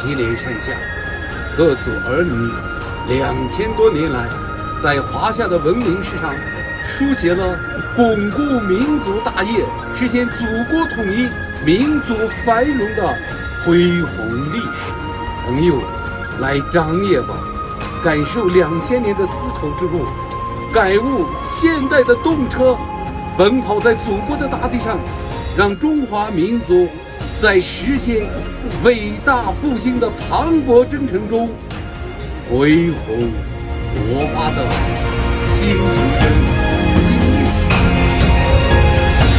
祁连山下，各族儿女2000多年来在华夏的文明史上书写了巩固民族大业、实现祖国统一、民族繁荣的恢宏历史。朋友，来张掖吧，感受2000年的丝绸之路，感悟现代的动车，奔跑在祖国的大地上，让中华民族在实现伟大复兴的磅礴征程中恢宏勃发的新征。